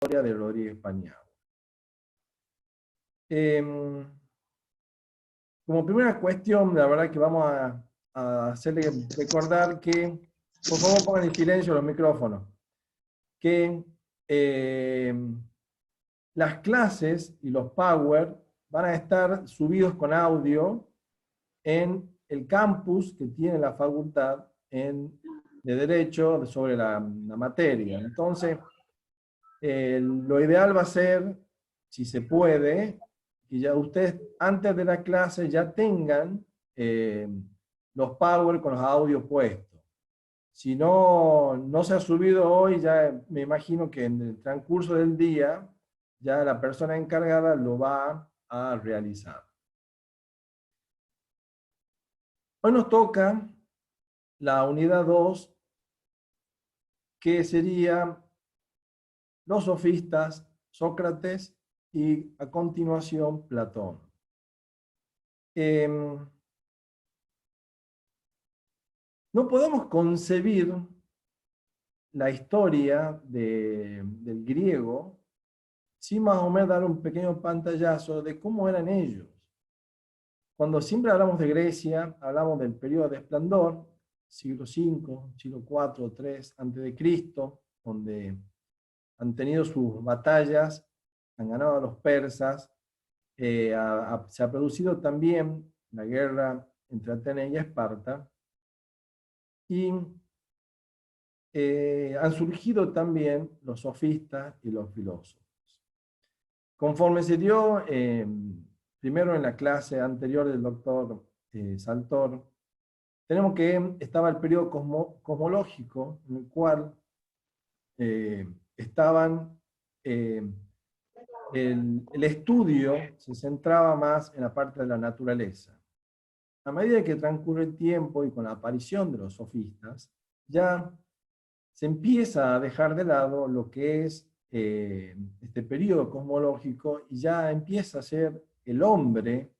de Rodríguez Paniagua. Como primera cuestión, la verdad que vamos a hacerle recordar que, por favor, pongan en silencio los micrófonos, que las clases y los Power van a estar subidos con audio en el campus que tiene la facultad de Derecho sobre la materia. Entonces, lo ideal va a ser, si se puede, que ya ustedes antes de la clase ya tengan los Power con los audios puestos. Si no se ha subido hoy, ya me imagino que en el transcurso del día ya la persona encargada lo va a realizar. Hoy nos toca la unidad 2, que sería los sofistas, Sócrates y a continuación Platón. No podemos concebir la historia del griego sin más o menos dar un pequeño pantallazo de cómo eran ellos. Cuando siempre hablamos de Grecia, hablamos del periodo de esplendor, siglo V, siglo IV, III a.C., donde han tenido sus batallas, han ganado a los persas, se ha producido también la guerra entre Atenas y Esparta, y han surgido también los sofistas y los filósofos. Conforme se dio, primero en la clase anterior del doctor Saltor, tenemos que estaba el periodo cosmológico, en el cual estaban, el estudio se centraba más en la parte de la naturaleza. A medida que transcurre el tiempo y con la aparición de los sofistas, ya se empieza a dejar de lado lo que es este periodo cosmológico y ya empieza a ser el hombre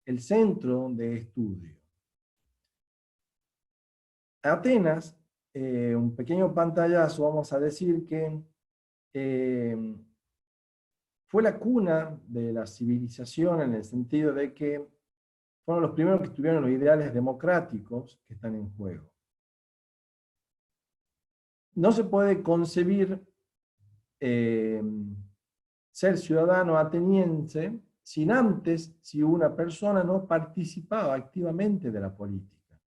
el centro de estudio. Atenas, un pequeño pantallazo, vamos a decir que fue la cuna de la civilización en el sentido de que fueron los primeros que tuvieron los ideales democráticos que están en juego. No se puede concebir ser ciudadano ateniense sin antes, si una persona no participaba activamente de la política.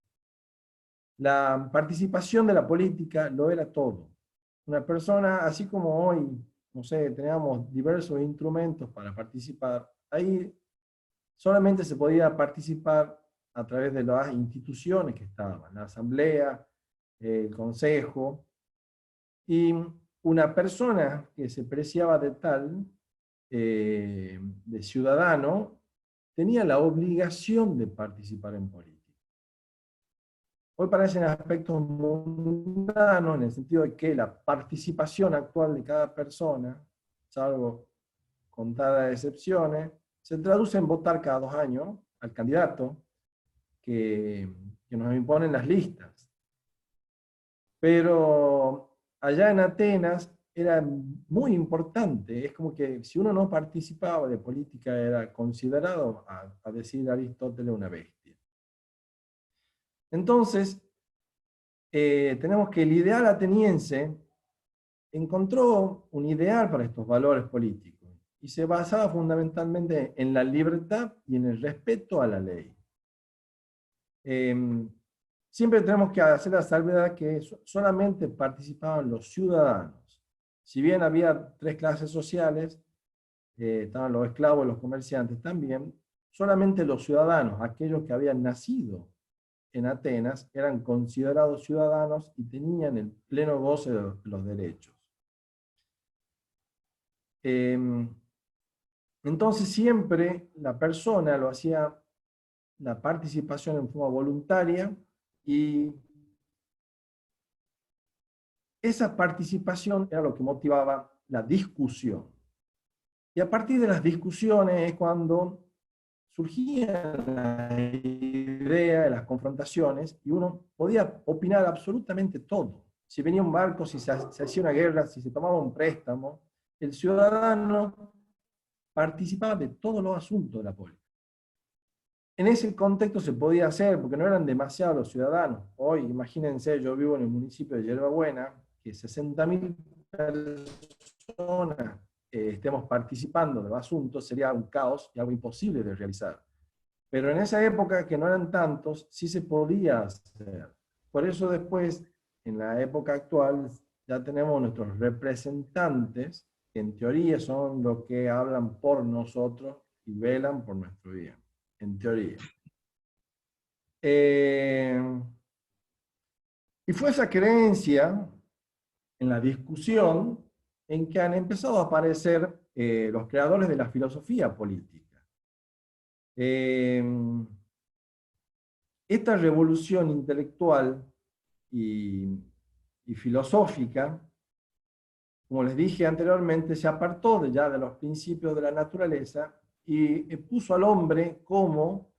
La participación de la política lo era todo. Una persona, así como hoy, no sé, teníamos diversos instrumentos para participar, ahí solamente se podía participar a través de las instituciones que estaban, la asamblea, el consejo, y una persona que se preciaba de tal, de ciudadano, tenía la obligación de participar en política. Hoy parecen aspectos mundanos en el sentido de que la participación actual de cada persona, salvo contadas excepciones, se traduce en votar cada 2 años al candidato que nos imponen las listas. Pero allá en Atenas era muy importante, es como que si uno no participaba de política era considerado, a decir Aristóteles, una bestia. Entonces, tenemos que el ideal ateniense encontró un ideal para estos valores políticos y se basaba fundamentalmente en la libertad y en el respeto a la ley. Siempre tenemos que hacer la salvedad que solamente participaban los ciudadanos. Si bien había 3 clases sociales, estaban los esclavos y los comerciantes también, solamente los ciudadanos, aquellos que habían nacido en Atenas, eran considerados ciudadanos y tenían el pleno goce de los derechos. Entonces siempre la persona lo hacía la participación en forma voluntaria y esa participación era lo que motivaba la discusión. Y a partir de las discusiones es cuando surgían las ideas, las confrontaciones, y uno podía opinar absolutamente todo. Si venía un barco, si se hacía una guerra, si se tomaba un préstamo, el ciudadano participaba de todos los asuntos de la política. En ese contexto se podía hacer, porque no eran demasiados los ciudadanos. Hoy, imagínense, yo vivo en el municipio de Yerbabuena, que 60.000 personas estemos participando de los asuntos, sería un caos y algo imposible de realizar. Pero en esa época, que no eran tantos, sí se podía hacer. Por eso después, en la época actual, ya tenemos nuestros representantes, que en teoría son los que hablan por nosotros y velan por nuestro bien, en teoría. Y fue esa creencia en la discusión en que han empezado a aparecer los creadores de la filosofía política. Esta revolución intelectual y filosófica, como les dije anteriormente, se apartó ya de los principios de la naturaleza y puso al hombre como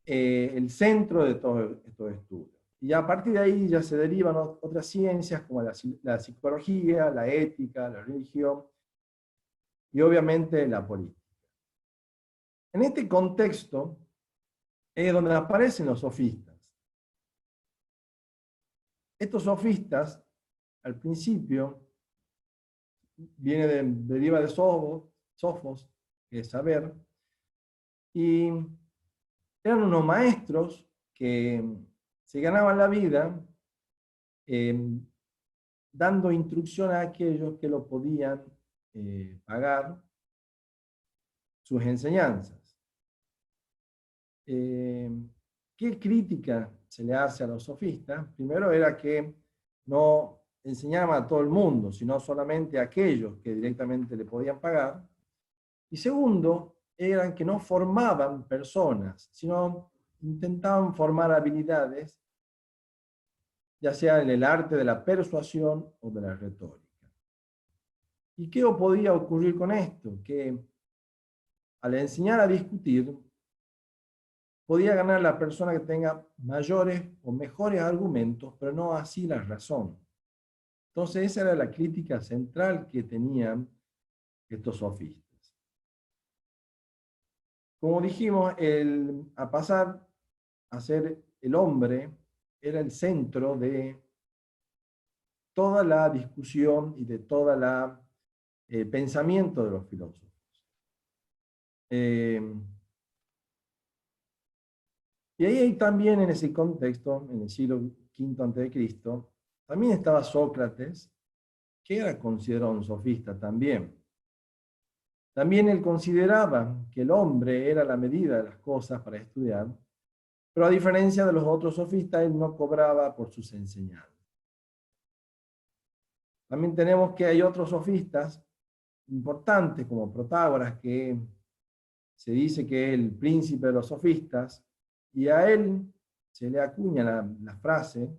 el centro de todos estos estudios. Y a partir de ahí ya se derivan otras ciencias como la psicología, la ética, la religión y obviamente la política. En este contexto es donde aparecen los sofistas. Estos sofistas, al principio, deriva de Sofos, que es saber, y eran unos maestros que se ganaban la vida dando instrucción a aquellos que lo podían pagar sus enseñanzas. ¿Qué crítica se le hace a los sofistas? Primero era que no enseñaban a todo el mundo, sino solamente a aquellos que directamente le podían pagar. Y segundo, eran que no formaban personas, sino intentaban formar habilidades, ya sea en el arte de la persuasión o de la retórica. ¿Y qué podía ocurrir con esto? Que al enseñar a discutir, podía ganar la persona que tenga mayores o mejores argumentos, pero no así la razón. Entonces esa era la crítica central que tenían estos sofistas. Como dijimos, a pasar a ser el hombre era el centro de toda la discusión y de toda la pensamiento de los filósofos. Y ahí también en ese contexto, en el siglo V a.C., también estaba Sócrates, que era considerado un sofista también. También él consideraba que el hombre era la medida de las cosas para estudiar, pero a diferencia de los otros sofistas, él no cobraba por sus enseñanzas. También tenemos que hay otros sofistas importantes, como Protágoras, que se dice que es el príncipe de los sofistas, y a él se le acuña la frase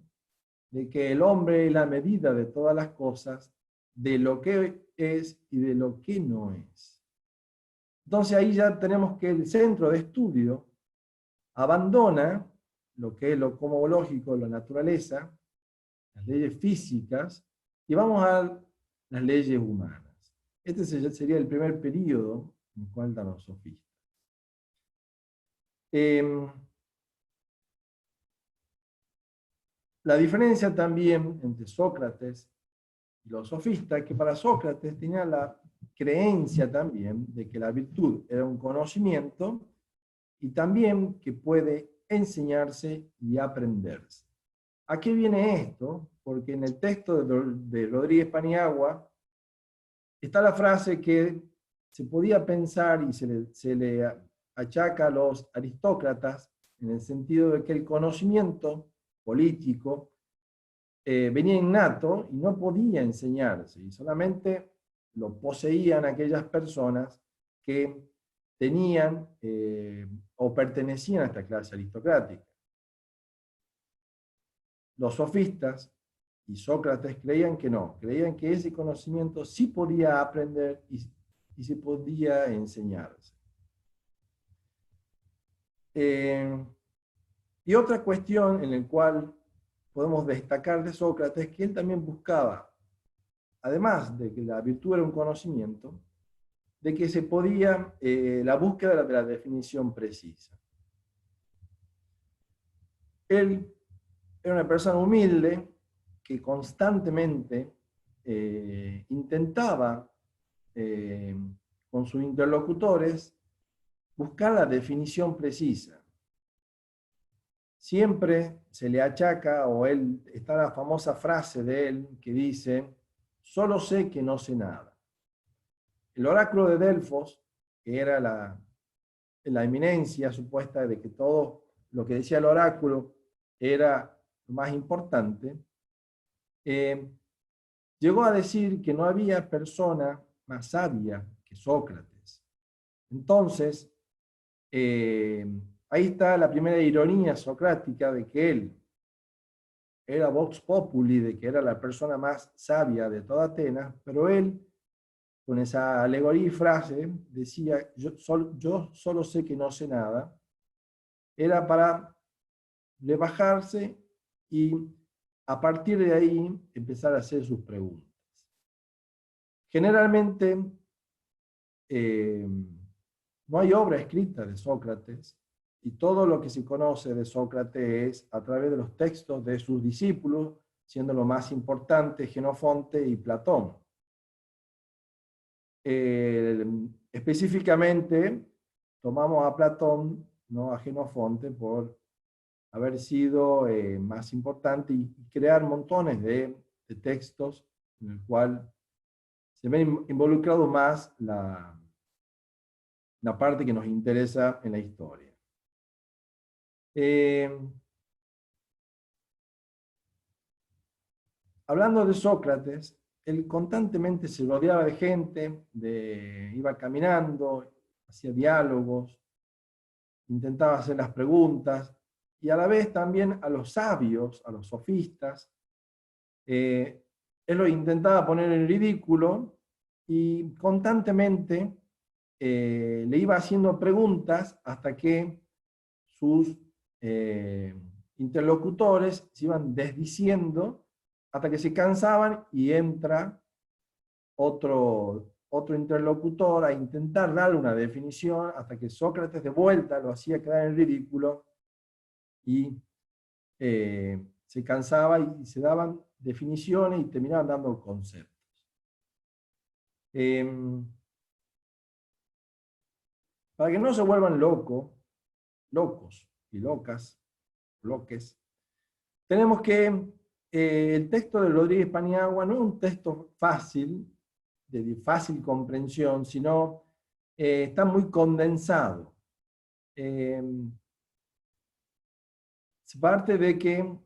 de que el hombre es la medida de todas las cosas, de lo que es y de lo que no es. Entonces ahí ya tenemos que el centro de estudio abandona lo que es lo cosmológico, la naturaleza, las leyes físicas, y vamos a las leyes humanas. Este sería el primer periodo en el cual dan los sofistas. La diferencia también entre Sócrates y los sofistas, que para Sócrates tenía la creencia también de que la virtud era un conocimiento y también que puede enseñarse y aprenderse. ¿A qué viene esto? Porque en el texto de Rodríguez Paniagua está la frase que se podía pensar y se le achaca a los aristócratas en el sentido de que el conocimiento político venía innato y no podía enseñarse, y solamente lo poseían aquellas personas que tenían o pertenecían a esta clase aristocrática. Los sofistas y Sócrates creían que no, creían que ese conocimiento sí podía aprender y se podía enseñarse. Y otra cuestión en la cual podemos destacar de Sócrates, que él también buscaba además de que la virtud era un conocimiento, de que se podía, la búsqueda de la definición precisa. Él era una persona humilde que constantemente intentaba con sus interlocutores buscar la definición precisa. Siempre se le achaca, o él, está la famosa frase de él que dice: solo sé que no sé nada. El oráculo de Delfos, que era la eminencia supuesta de que todo lo que decía el oráculo era lo más importante, llegó a decir que no había persona más sabia que Sócrates. Entonces, ahí está la primera ironía socrática de que él era vox populi, de que era la persona más sabia de toda Atenas, pero él, con esa alegoría y frase, decía: yo solo sé que no sé nada, era para rebajarse y a partir de ahí empezar a hacer sus preguntas. Generalmente no hay obra escrita de Sócrates, y todo lo que se conoce de Sócrates es a través de los textos de sus discípulos, siendo lo más importante Jenofonte y Platón. Específicamente tomamos a Platón, no a Jenofonte, por haber sido más importante y crear montones de textos en el cual se ve involucrado más la parte que nos interesa en la historia. Hablando de Sócrates, él constantemente se rodeaba de gente, iba caminando, hacía diálogos, intentaba hacer las preguntas, y a la vez también a los sabios, a los sofistas, él lo intentaba poner en ridículo y constantemente le iba haciendo preguntas hasta que sus interlocutores se iban desdiciendo, hasta que se cansaban y entra otro interlocutor a intentar darle una definición, hasta que Sócrates de vuelta lo hacía quedar en ridículo y se cansaba y se daban definiciones y terminaban dando conceptos. Para que no se vuelvan locos y locas, tenemos que el texto de Rodríguez Paniagua no es un texto fácil, de fácil comprensión, sino está muy condensado. Se parte de que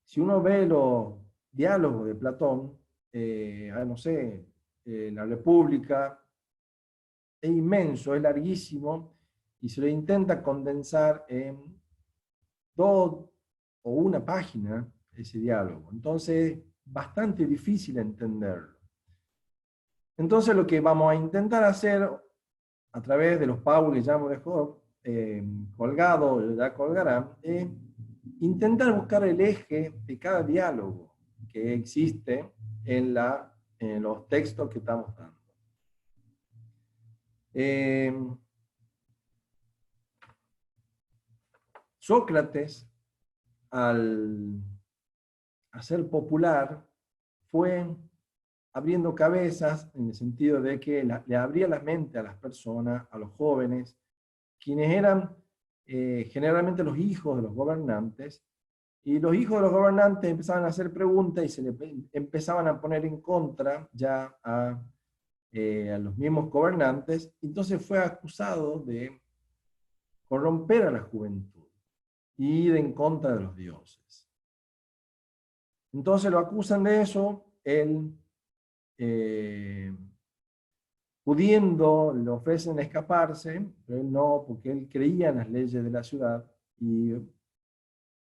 si uno ve los diálogos de Platón, no sé, la República, es inmenso, es larguísimo, y se lo intenta condensar en 2 o 1 página ese diálogo. Entonces, bastante difícil entenderlo. Entonces, lo que vamos a intentar hacer a través de los PowerPoint que ya hemos dejado colgado, ya colgarán, es intentar buscar el eje de cada diálogo que existe en los textos que estamos dando. Sócrates, al hacer popular, fue abriendo cabezas en el sentido de que le abría la mente a las personas, a los jóvenes, quienes eran generalmente los hijos de los gobernantes, y los hijos de los gobernantes empezaban a hacer preguntas y se le empezaban a poner en contra ya a los mismos gobernantes. Entonces fue acusado de corromper a la juventud y ir en contra de los dioses. Entonces lo acusan de eso, él, pudiendo, le ofrecen escaparse, pero él no, porque él creía en las leyes de la ciudad, y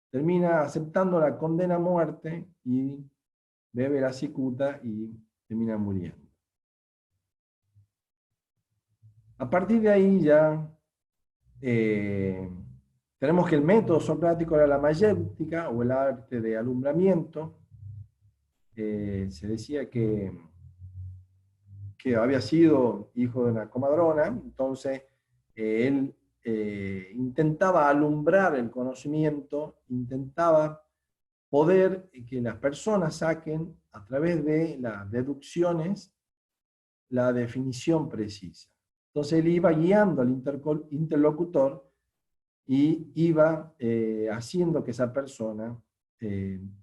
termina aceptando la condena a muerte y bebe la cicuta y termina muriendo. A partir de ahí ya tenemos que el método socrático era la mayéutica, o el arte de alumbramiento, se decía que había sido hijo de una comadrona, entonces él intentaba alumbrar el conocimiento, intentaba poder que las personas saquen a través de las deducciones la definición precisa. Entonces él iba guiando al interlocutor y iba haciendo que esa persona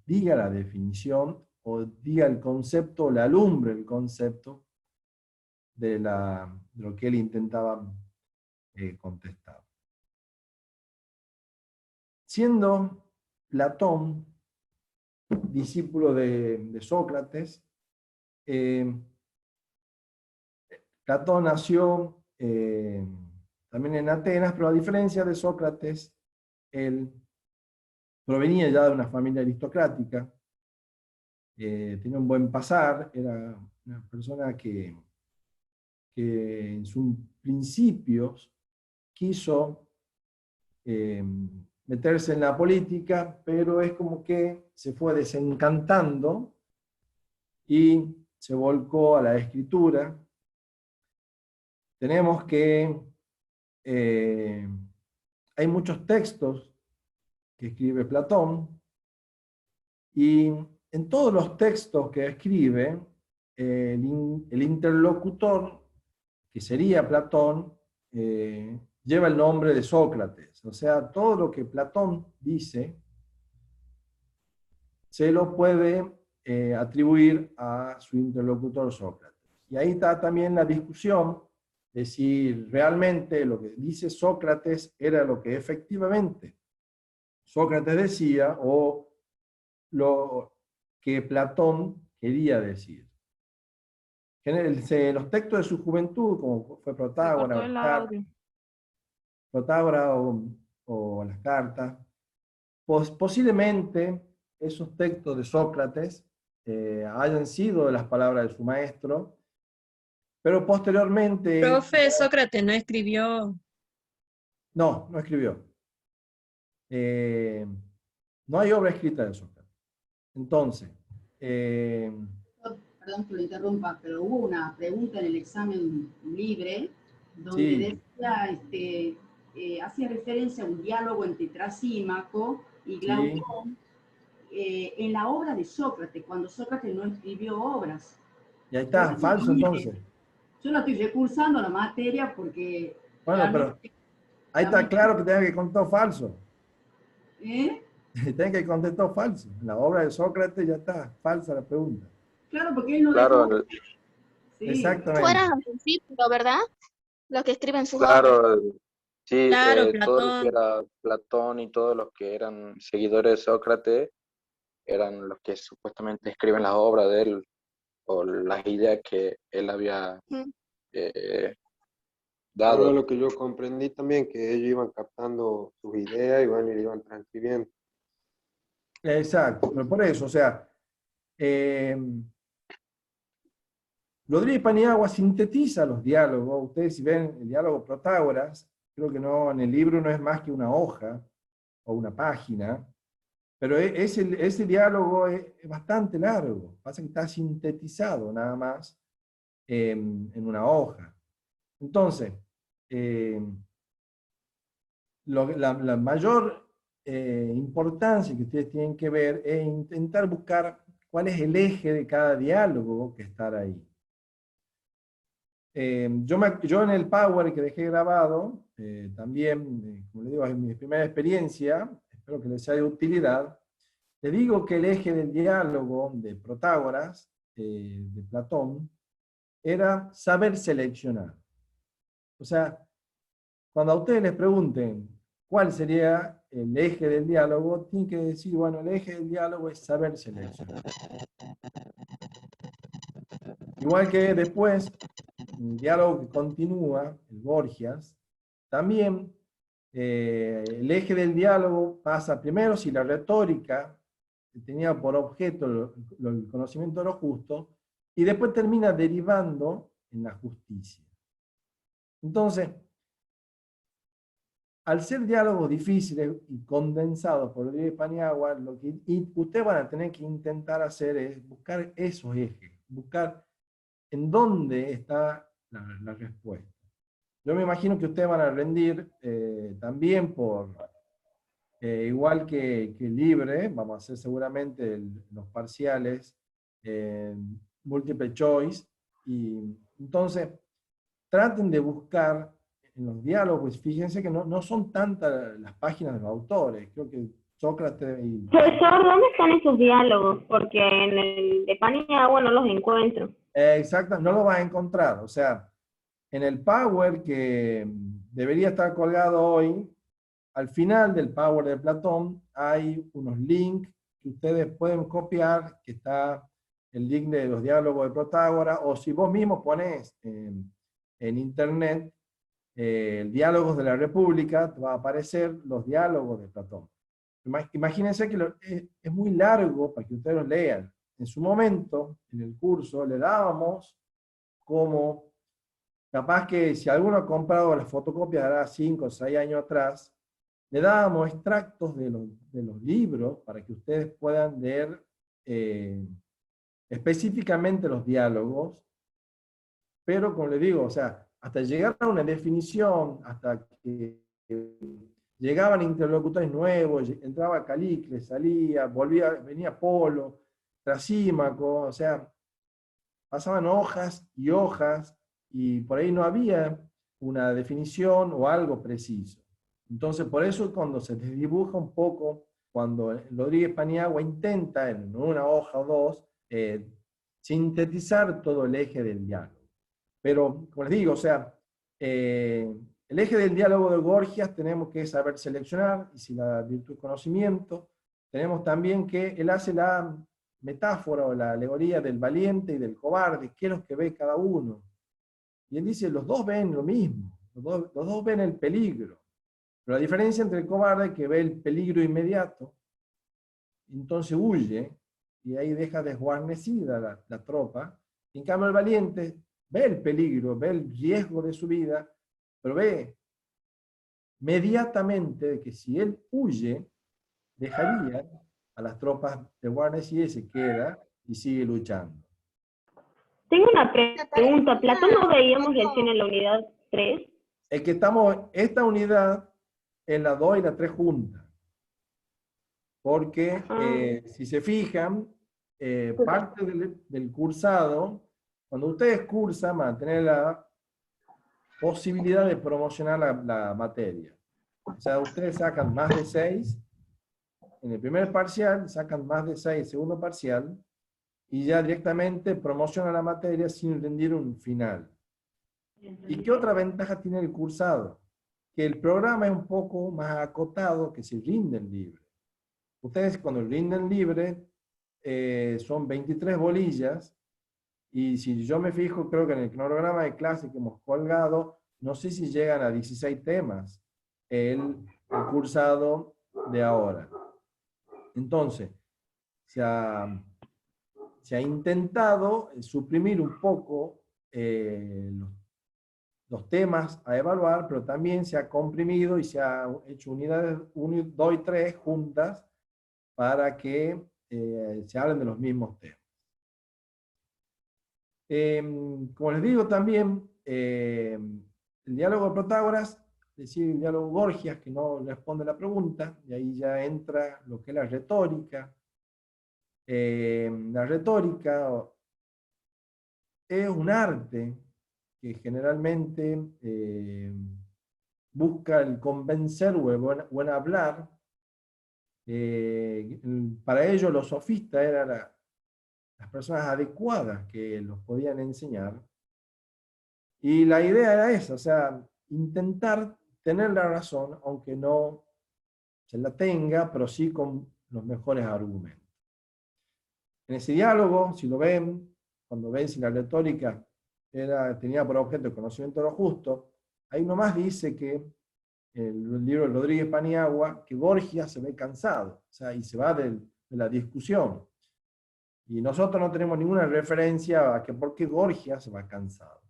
diga la definición o diga el concepto, o le alumbre el concepto de lo que él intentaba contestar. Siendo Platón discípulo de Sócrates, Platón nació también en Atenas, pero a diferencia de Sócrates, él provenía ya de una familia aristocrática, tenía un buen pasar, era una persona que en sus principios quiso meterse en la política, pero es como que se fue desencantando y se volcó a la escritura. Tenemos que hay muchos textos que escribe Platón, y en todos los textos que escribe, el interlocutor, que sería Platón, lleva el nombre de Sócrates. O sea, todo lo que Platón dice se lo puede atribuir a su interlocutor Sócrates. Y ahí está también la discusión de si realmente lo que dice Sócrates era lo que efectivamente Sócrates decía o lo que Platón quería decir. Los textos de su juventud, como fue Se cortó el audio. Protágora o las cartas, posiblemente esos textos de Sócrates hayan sido de las palabras de su maestro, pero posteriormente... Profe, Sócrates no escribió. No, no escribió. No hay obra escrita de Sócrates. Entonces... Perdón que lo interrumpa, pero hubo una pregunta en el examen libre donde sí, decía, hacía referencia a un diálogo entre Trasímaco y Glaucón en la obra de Sócrates, cuando Sócrates no escribió obras. Y ahí está, falso entonces. Yo la estoy recursando la materia porque... Bueno, pero ahí está claro que tiene que contestar falso. ¿Eh? Tiene que contestar falso. En la obra de Sócrates ya está falsa la pregunta. Claro, porque él no Claro, dejó... Sí. Exactamente. Fueran los discípulos, ¿verdad? Los que escriben sus obras. claro, sí, Claro, todo lo que Platón. era Platón y todos los que eran seguidores de Sócrates eran los que supuestamente escriben las obras de él o las ideas que él había Pero dado. lo que yo comprendí también, que ellos iban captando sus ideas y bueno, y le iban transcribiendo. Exacto, pero por eso, o sea, Rodríguez Paniagua sintetiza los diálogos. Ustedes si ven el diálogo Protágoras, creo que no, en el libro no es más que una hoja o una página, pero ese diálogo es bastante largo, pasa que está sintetizado nada más en una hoja. Entonces, la mayor importancia que ustedes tienen que ver es intentar buscar cuál es el eje de cada diálogo que está ahí. Yo en el Power que dejé grabado, también, como les digo, es mi primera experiencia, espero que les sea de utilidad. Les digo que el eje del diálogo de Protágoras, de Platón, era saber seleccionar. O sea, cuando a ustedes les pregunten cuál sería el eje del diálogo, tienen que decir, bueno, el eje del diálogo es saber seleccionar. Igual que después, el diálogo que continúa, el Gorgias, también el eje del diálogo pasa primero si la retórica tenía por objeto el conocimiento de lo justo, y después termina derivando en la justicia. Entonces, al ser diálogos difíciles y condensados por Rodríguez Paniagua, lo que ustedes van a tener que intentar hacer es buscar esos ejes, buscar en dónde está la respuesta. Yo me imagino que ustedes van a rendir también por, igual que Libre, vamos a hacer seguramente los parciales multiple choice, y entonces traten de buscar en los diálogos, fíjense que no son tantas las páginas de los autores, creo que Sócrates y... Profesor, ¿dónde están esos diálogos? Porque en el de Paniagua no los encuentro. Exacto, no lo vas a encontrar, o sea, en el Power que debería estar colgado hoy, al final del Power de Platón hay unos links que ustedes pueden copiar, que está el link de los diálogos de Protágoras, o si vos mismo pones en internet diálogos de la República, te va a aparecer los diálogos de Platón. Imagínense que es muy largo para que ustedes los lean. En su momento, en el curso, le dábamos como, capaz que si alguno ha comprado las fotocopias de 5 o 6 años atrás, le dábamos extractos de los libros para que ustedes puedan leer específicamente los diálogos, pero como les digo, o sea, hasta llegar a una definición, hasta que llegaban interlocutores nuevos, entraba Calícles, salía, venía Polo, Trasímaco, o sea, pasaban hojas, y por ahí no había una definición o algo preciso. Entonces, por eso cuando se desdibuja un poco, cuando Rodríguez Paniagua intenta en una hoja o dos, sintetizar todo el eje del diálogo. Pero, como les digo, o sea, el eje del diálogo de Gorgias tenemos que saber seleccionar, y si la virtud es conocimiento, tenemos también que él hace la metáfora o la alegoría del valiente y del cobarde, qué es lo que ve cada uno. Y él dice, los dos ven lo mismo, los dos ven el peligro. Pero la diferencia entre el cobarde es que ve el peligro inmediato, entonces huye, y ahí deja desguarnecida la tropa. En cambio el valiente ve el peligro, ve el riesgo de su vida, pero ve inmediatamente de que si él huye, dejaría a las tropas desguarnecidas y se queda y sigue luchando. Tengo una pregunta. ¿Platón no veíamos recién en la unidad 3? Es que estamos, esta unidad, en la 2 y la 3 juntas. Porque, si se fijan, parte del cursado, cuando ustedes cursan, van a tener la posibilidad de promocionar la materia. O sea, ustedes sacan más de 6 en el primer parcial, sacan más de 6 en el segundo parcial, y ya directamente promocionan la materia sin rendir un final. ¿Y qué otra ventaja tiene el cursado? Que el programa es un poco más acotado que si rinden libre. Ustedes cuando rinden libre son 23 bolillas, y si yo me fijo, creo que en el cronograma de clase que hemos colgado, no sé si llegan a 16 temas el cursado de ahora. Entonces, se ha intentado suprimir un poco los temas a evaluar, pero también se ha comprimido y se ha hecho unidades 1, 2 y 3 juntas para que se hablen de los mismos temas. Como les digo también, el diálogo de Protágoras, es decir, el diálogo Gorgias, que no responde a la pregunta, y ahí ya entra lo que es la retórica. La retórica es un arte que generalmente busca el convencer o el hablar. Para ello los sofistas eran las personas adecuadas que los podían enseñar. Y la idea era esa, o sea, intentar tener la razón, aunque no se la tenga, pero sí con los mejores argumentos. En ese diálogo, si lo ven, cuando ven si la retórica tenía por objeto el conocimiento de lo justo, ahí nomás dice que el libro de Rodríguez Paniagua, que Gorgias se ve cansado, o sea, y se va de la discusión. Y nosotros no tenemos ninguna referencia a que por qué Gorgias se va cansado.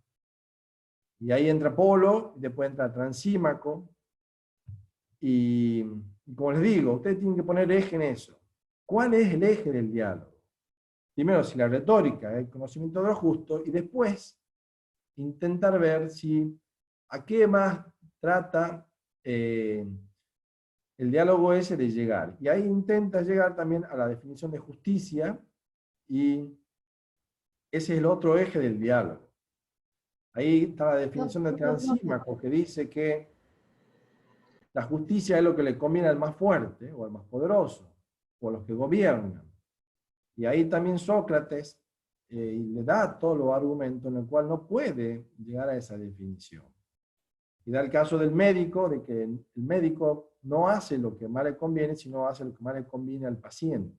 Y ahí entra Polo, y después entra Trasímaco, Y como les digo, ustedes tienen que poner eje en eso. ¿Cuál es el eje del diálogo? Primero, si la retórica es el conocimiento de lo justo, y después intentar ver si a qué más trata el diálogo ese de llegar. Y ahí intenta llegar también a la definición de justicia, y ese es el otro eje del diálogo. Ahí está la definición de Transímaco, que dice que la justicia es lo que le conviene al más fuerte, o al más poderoso, o a los que gobiernan. Y ahí también Sócrates le da todos los argumentos en el cual no puede llegar a esa definición. Y da el caso del médico, de que el médico no hace lo que más le conviene, sino hace lo que más le conviene al paciente.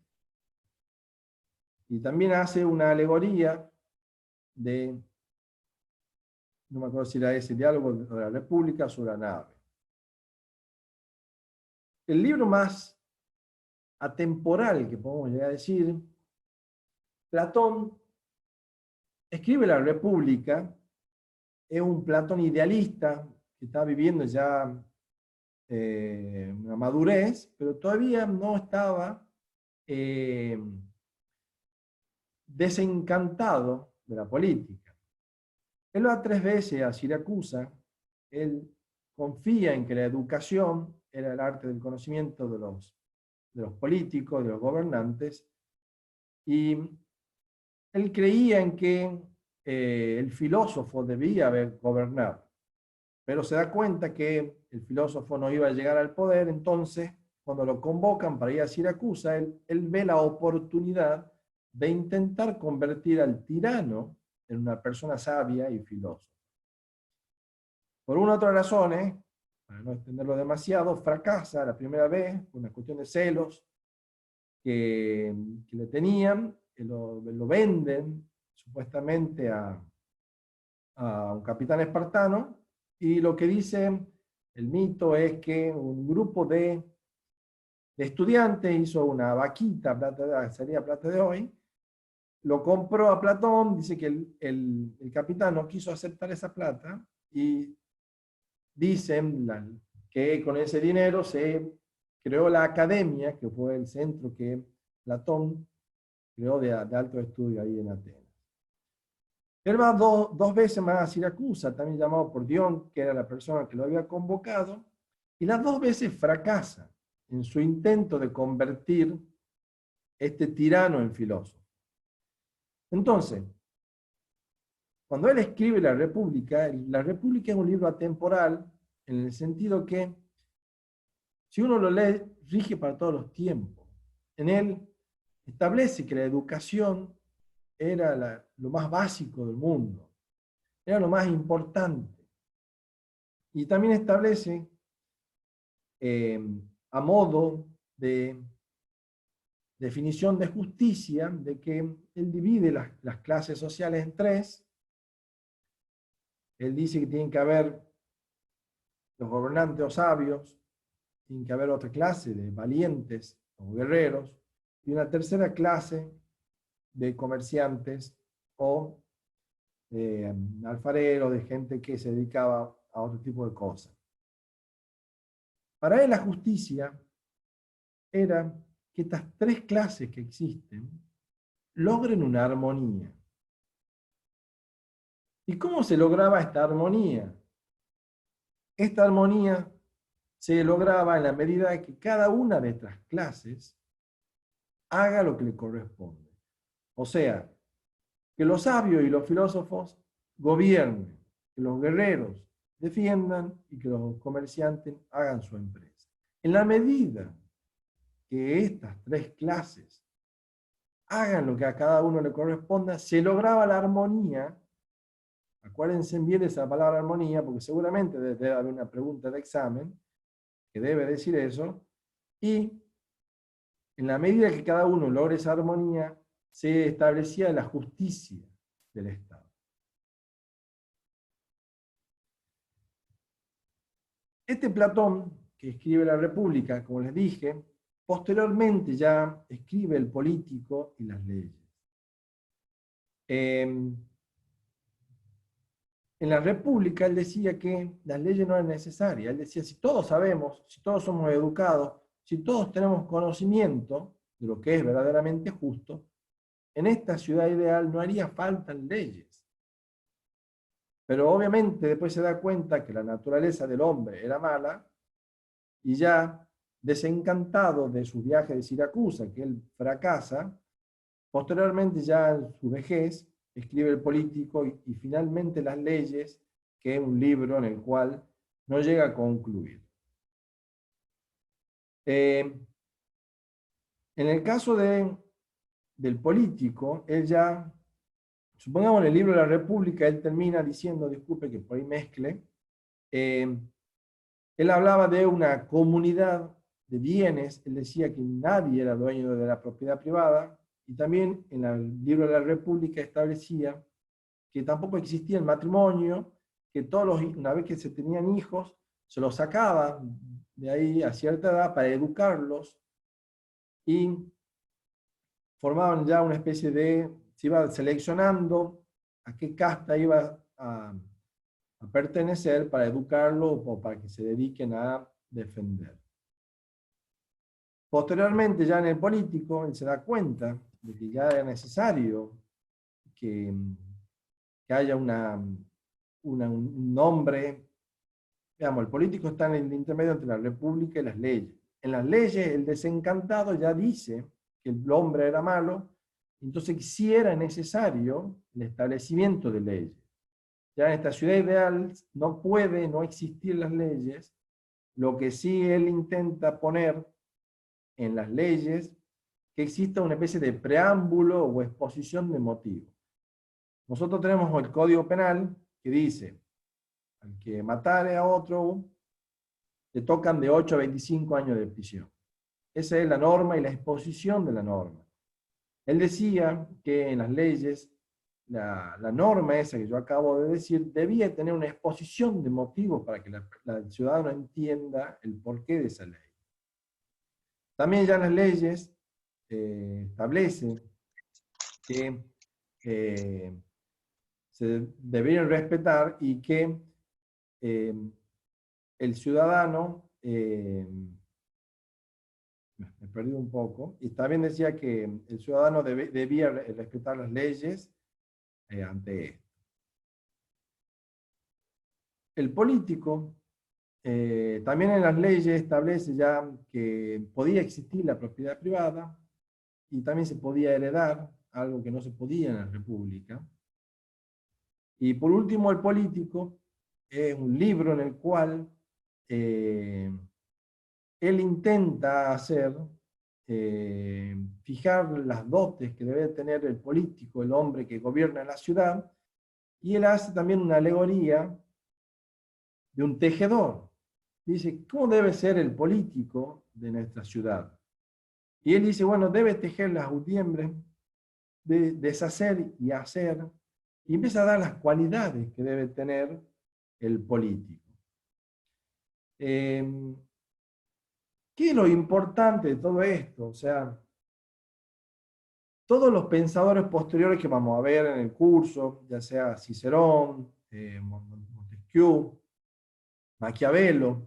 Y también hace una alegoría de, no me acuerdo si era ese diálogo de la República sobre la nave. El libro más atemporal que podemos llegar a decir, Platón escribe la República, es un Platón idealista que está viviendo ya una madurez, pero todavía no estaba desencantado de la política. Él va 3 veces a Siracusa, él confía en que la educación era el arte del conocimiento de los políticos, de los gobernantes, y él creía en que el filósofo debía haber gobernado, pero se da cuenta que el filósofo no iba a llegar al poder. Entonces, cuando lo convocan para ir a Siracusa, él ve la oportunidad de intentar convertir al tirano en una persona sabia y filósofa. Por una u otra razón, para no extenderlo demasiado, fracasa la primera vez por una cuestión de celos que le tenían, que lo venden supuestamente a un capitán espartano, y lo que dice el mito es que un grupo de estudiantes hizo una vaquita, sería plata de hoy, lo compró a Platón, dice que el capitán no quiso aceptar esa plata, y dicen que con ese dinero se creó la academia, que fue el centro que Platón creó de alto estudio ahí en Atenas. Él va 2 veces más a Siracusa, también llamado por Dion, que era la persona que lo había convocado, y las 2 veces fracasa en su intento de convertir este tirano en filósofo. Entonces, cuando él escribe la República es un libro atemporal, en el sentido que, si uno lo lee, rige para todos los tiempos. En él establece que la educación era lo más básico del mundo, era lo más importante. Y también establece, a modo de definición de justicia, de que él divide las clases sociales en 3. Él dice que tienen que haber los gobernantes o sabios, tiene que haber otra clase de valientes o guerreros, y una tercera clase de comerciantes o de alfareros, de gente que se dedicaba a otro tipo de cosas. Para él la justicia era que estas 3 clases que existen logren una armonía. ¿Y cómo se lograba esta armonía? Esta armonía se lograba en la medida de que cada una de estas clases haga lo que le corresponde. O sea, que los sabios y los filósofos gobiernen, que los guerreros defiendan y que los comerciantes hagan su empresa. En la medida que estas 3 clases hagan lo que a cada uno le corresponda, se lograba la armonía. Acuérdense bien de esa palabra armonía, porque seguramente debe haber una pregunta de examen que debe decir eso, y en la medida que cada uno logre esa armonía, se establecía la justicia del Estado. Este Platón, que escribe la República, como les dije, posteriormente ya escribe el Político y las leyes. en la República él decía que las leyes no eran necesarias. Él decía, si todos sabemos, si todos somos educados, si todos tenemos conocimiento de lo que es verdaderamente justo, en esta ciudad ideal no haría falta leyes. Pero obviamente después se da cuenta que la naturaleza del hombre era mala, y ya desencantado de su viaje de Siracusa, que él fracasa, posteriormente ya en su vejez escribe El Político y finalmente Las Leyes, que es un libro en el cual no llega a concluir. En el caso del Político, él ya, supongamos en el libro de la República, él termina diciendo, disculpe que por ahí mezcle, él hablaba de una comunidad de bienes, él decía que nadie era dueño de la propiedad privada, y también en el libro de la República establecía que tampoco existía el matrimonio, que una vez que se tenían hijos, se los sacaban de ahí a cierta edad para educarlos, y formaban ya una especie se iba seleccionando a qué casta iba a pertenecer para educarlo o para que se dediquen a defender. Posteriormente, ya en El Político, él se da cuenta de que ya era necesario que haya un nombre. Digamos, El Político está en el intermedio entre la República y las leyes. En las leyes, el desencantado ya dice que el hombre era malo, entonces sí era necesario el establecimiento de leyes. Ya en esta ciudad ideal no puede no existir las leyes, lo que sí él intenta poner en las leyes, que exista una especie de preámbulo o exposición de motivos. Nosotros tenemos el Código Penal que dice, al que matare a otro, le tocan de 8 a 25 años de prisión. Esa es la norma y la exposición de la norma. Él decía que en las leyes, la norma esa que yo acabo de decir, debía tener una exposición de motivos para que el ciudadano entienda el porqué de esa ley. También ya en las leyes establece que se deberían respetar y que el ciudadano, me perdí un poco, y también decía que el ciudadano debía respetar las leyes ante esto. El político también en las leyes establece ya que podía existir la propiedad privada y también se podía heredar, algo que no se podía en la República. Y por último, El Político es un libro en el cual él intenta fijar las dotes que debe tener el político, el hombre que gobierna la ciudad, y él hace también una alegoría de un tejedor. Dice, ¿cómo debe ser el político de nuestra ciudad? Y él dice, bueno, debe tejer las utiembres, de deshacer y hacer, y empieza a dar las cualidades que debe tener el político. ¿Qué es lo importante de todo esto? O sea, todos los pensadores posteriores que vamos a ver en el curso, ya sea Cicerón, Montesquieu, Maquiavelo,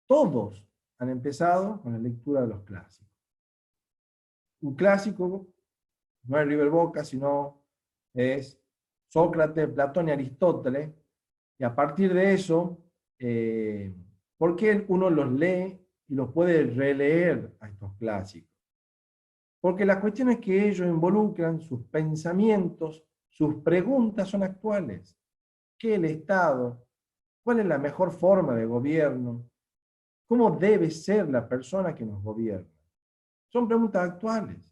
todos han empezado con la lectura de los clásicos. Un clásico no es River Boca, sino es Sócrates, Platón y Aristóteles, y a partir de eso, ¿por qué uno los lee y los puede releer a estos clásicos? Porque la cuestión es que ellos involucran sus pensamientos, sus preguntas son actuales. ¿Qué es el Estado? ¿Cuál es la mejor forma de gobierno? ¿Cómo debe ser la persona que nos gobierna? Son preguntas actuales.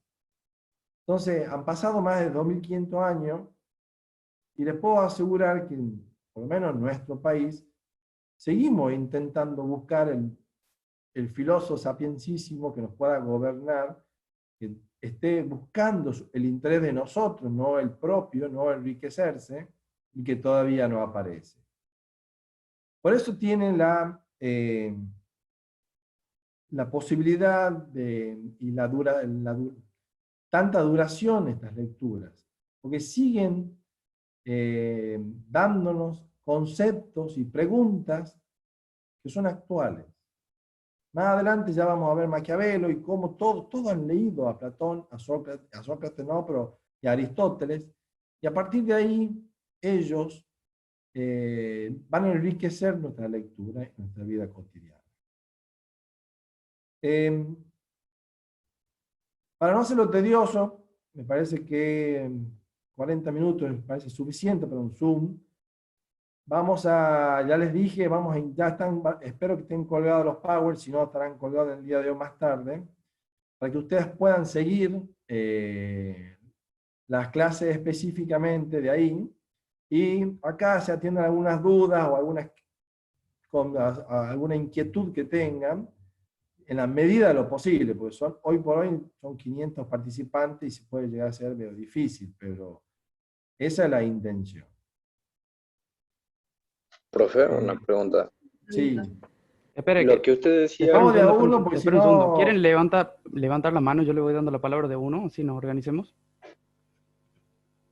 Entonces, han pasado más de 2500 años y les puedo asegurar que, por lo menos en nuestro país, seguimos intentando buscar el filósofo sapiencísimo que nos pueda gobernar, que esté buscando el interés de nosotros, no el propio, no enriquecerse, y que todavía no aparece. Por eso tienen la posibilidad y tanta duración estas lecturas, porque siguen dándonos conceptos y preguntas que son actuales. Más adelante ya vamos a ver Maquiavelo y cómo todos han leído a Platón, a Sócrates no, pero y a Aristóteles, y a partir de ahí ellos van a enriquecer nuestra lectura y nuestra vida cotidiana. Para no hacerlo tedioso, me parece que 40 minutos me parece suficiente para un Zoom. Ya les dije, espero que estén colgados los powers, si no estarán colgados el día de hoy más tarde, para que ustedes puedan seguir las clases específicamente de ahí, y acá se atienden algunas dudas o alguna inquietud que tengan, en la medida de lo posible, porque hoy por hoy son 500 participantes y se puede llegar a ser medio difícil, pero esa es la intención. Profe, una pregunta. Sí. Espere, Lo que usted decía... Vamos de a uno, porque si no... ¿Quieren levantar la mano? Yo le voy dando la palabra de uno, así nos organicemos.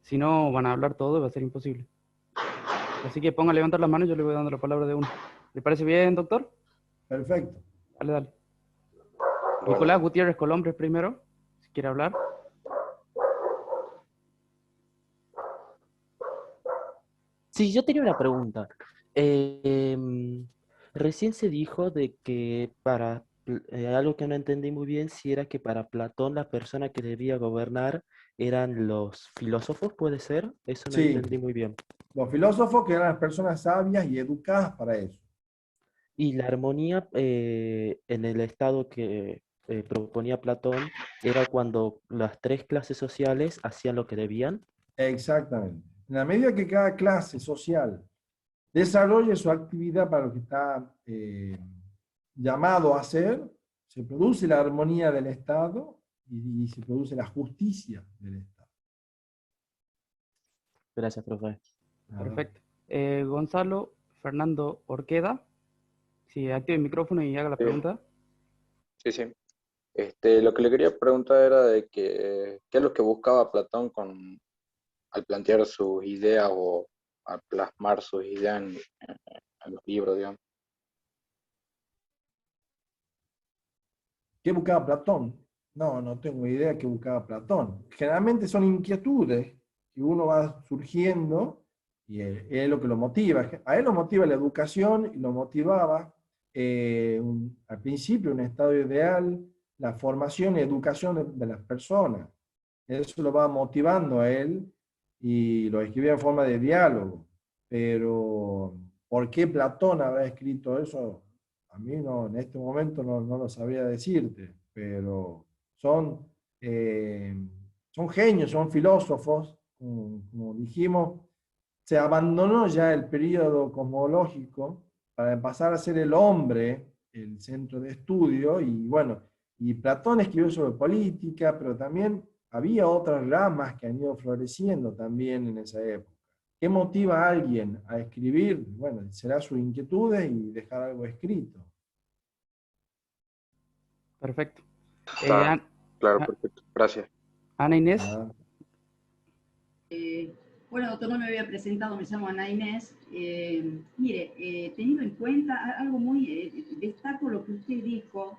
Si no, van a hablar todo y va a ser imposible. Así que ponga a levantar las manos, yo le voy dando la palabra de uno. ¿Le parece bien, doctor? Perfecto. Dale, dale. Bueno. Nicolás Gutiérrez Colombres primero, si quiere hablar. Sí, yo tenía una pregunta. Recién se dijo de que algo que no entendí muy bien, si era que para Platón la persona que debía gobernar eran los filósofos, ¿puede ser? Eso no Sí. entendí muy bien. Los filósofos, que eran las personas sabias y educadas para eso. Y la armonía en el estado que proponía Platón era cuando las tres clases sociales hacían lo que debían. Exactamente. En la medida que cada clase social desarrolle su actividad para lo que está llamado a hacer, se produce la armonía del Estado y se produce la justicia del Estado. Gracias, profe. Perfecto. Gonzalo Fernando Orqueda, si active el micrófono y haga la pregunta. Sí, sí. Lo que le quería preguntar era de qué es lo que buscaba Platón al plantear sus ideas o al plasmar sus ideas en los libros, digamos. ¿Qué buscaba Platón? No tengo idea qué buscaba Platón. Generalmente son inquietudes que uno va surgiendo y es lo que lo motiva. A él lo motiva la educación y lo motivaba al principio un estado ideal, la formación y educación de las personas. Eso lo va motivando a él y lo escribía en forma de diálogo. Pero, ¿por qué Platón habrá escrito eso? A mí no, en este momento no lo sabría decirte, pero son genios, son filósofos, como dijimos. Se abandonó ya el periodo cosmológico para pasar a ser el hombre el centro de estudio, y bueno, y Platón escribió sobre política, pero también había otras ramas que han ido floreciendo también en esa época. ¿Qué motiva a alguien a escribir? Bueno, será sus inquietudes y dejar algo escrito. Perfecto. Claro, perfecto. Gracias. Ana Inés. Bueno, doctor, no me había presentado, me llamo Ana Inés. Mire, teniendo en cuenta algo destaco lo que usted dijo,